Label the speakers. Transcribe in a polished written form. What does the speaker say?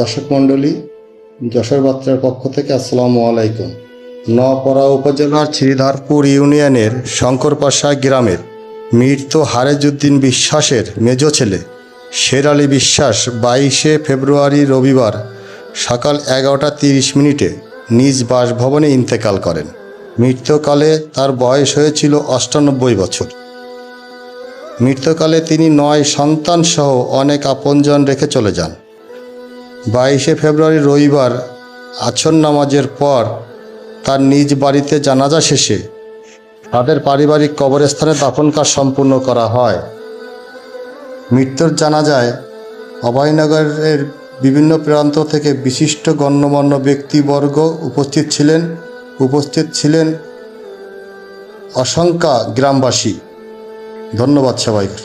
Speaker 1: দর্শক মণ্ডলী, যশোর বার্তার পক্ষ থেকে আসসালামু আলাইকুম। নোয়াপাড়া উপজেলার শ্রীধরপুর ইউনিয়নের শঙ্করপাশা গ্রামের মৃত হারেজউদ্দিন বিশ্বাসের মেজ ছেলে শের আলী বিশ্বাস 22শে ফেব্রুয়ারি রবিবার সকাল 11:30 নিজ বাসভবনে ইন্তেকাল করেন। মৃত্যুকালে তার বয়স হয়েছিল 98 বছর। মৃত্যুকালে তিনি 9 সন্তান সহ অনেক আপনজন রেখে চলে যান। 22শে ফেব্রুয়ারি রবিবার আসর নামাজের পর তার নিজ বাড়িতে জানাজা শেষে তাদের পারিবারিক কবরস্থানে দাফন কাজ সম্পূর্ণ করা হয়। মৃত্যুর জানাজায় অভয়নগরের বিভিন্ন প্রান্ত থেকে বিশিষ্ট গণ্যমান্য ব্যক্তিবর্গ উপস্থিত ছিলেন অসংখ্য গ্রামবাসী। ধন্যবাদ সবাইকে।